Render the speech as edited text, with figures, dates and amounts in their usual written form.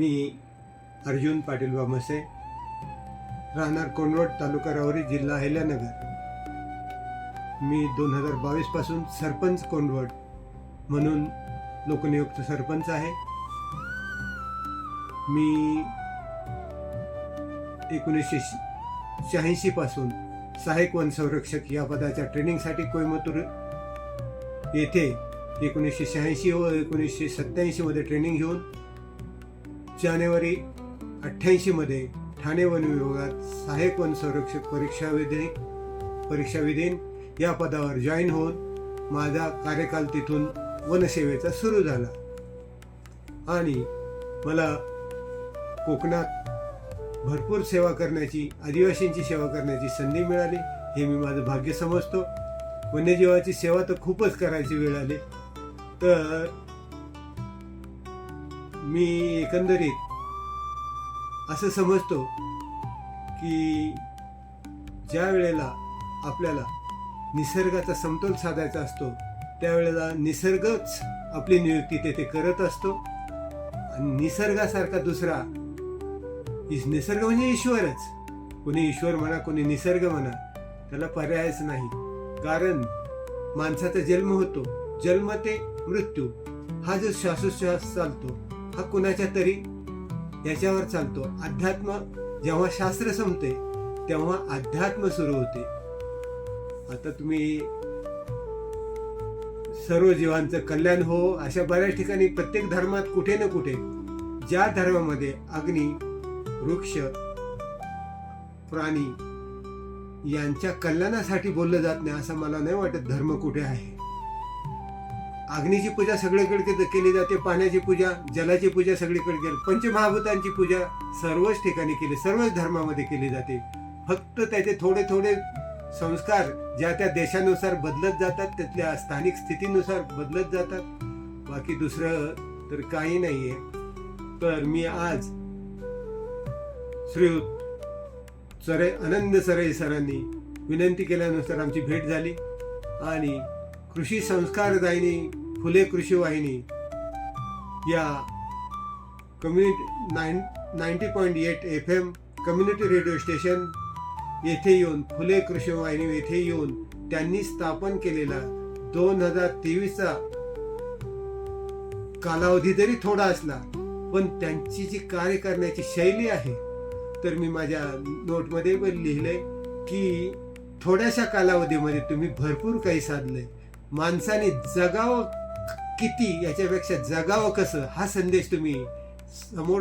मी अर्जुन पाटील वामसे, राहणार कोंडवड, तालुका राहुरी, जिल्हा अहिल्यानगर. मी 2022 पासून सरपंच कोंडवड म्हणून लोकनियुक्त सरपंच आहे. मी 1986 पासून सहाय्यक वन संरक्षक या पदाच्या ट्रेनिंगसाठी कोइंबतूर येथे 1986 व 1987 मध्ये ट्रेनिंग घेऊन जानेवारी 88 मध्ये ठाणे वन विभागात सहाय्यक वन संरक्षक परीक्षा विधीन या पदावर जॉईन होऊन माझा कार्यकाल तिथून वनसेवेचा सुरू झाला आणि मला कोकणात भरपूर सेवा करण्याची, आदिवासींची सेवा करण्याची संधी मिळाली. हे मी माझं भाग्य समजतो. वन्यजीवाची सेवा तर खूपच करायची वेळ आली. तर मी एकंदरीत असं समजतो की ज्या वेळेला आपल्याला निसर्गाचा समतोल साधायचा असतो त्यावेळेला निसर्गच आपली नियुक्ती तेथे करत असतो. आणि निसर्गासारखा दुसरा, निसर्ग म्हणजे ईश्वरच. कोणी ईश्वर म्हणा, कोणी निसर्ग म्हणा, त्याला पर्यायच नाही. कारण माणसाचा जन्म होतो, जन्म ते मृत्यू, हा जो श्वासोच्छ्वास चालतो हा कुणाच्या तरी याच्यावर चालतो. अध्यात्म जेव्हा शास्त्र संपते तेव्हा अध्यात्म सुरू होते. आता तुम्ही सर्व जीवांचं कल्याण हो अशा बऱ्याच ठिकाणी प्रत्येक धर्मात कुठे ना कुठे, ज्या धर्मामध्ये अग्नी, वृक्ष, प्राणी यांच्या कल्याणासाठी बोललं जात नाही असं मला नाही वाटत धर्म कुठे आहे. अग्नीची पूजा सगळीकडे केली जाते, पाण्याची पूजा, जलाची पूजा सगळीकडे केली, पंचमहाभूतांची पूजा सर्वच ठिकाणी केली, सर्वच धर्मामध्ये केली जाते. फक्त त्याचे थोडे थोडे संस्कार ज्या त्या देशानुसार बदलत जातात, त्यातल्या स्थानिक स्थितीनुसार बदलत जातात. बाकी दुसरं तर काही नाहीये. तर मी आज श्रीयुत आनंद चरे सरांनी विनंती केल्यानुसार आमची भेट झाली आणि कृषी संस्कारदायिनी फुले कृषी वाहिनी या community 90.8 FM community radio station येथे येऊन, फुले कृषी वाहिनी येथे येऊन त्यांनी स्थापन केलेला 2023चा कालावधी जरी थोडा असला पण त्यांची जी कार्य करण्याची शैली आहे, तर मी माझ्या नोटमध्ये लिहिलंय की थोड्याशा कालावधीमध्ये तुम्ही भरपूर काही साधलंय. माणसाने जगावं किती याच्यापेक्षा जगावं कसं हा संदेश तुम्ही समोर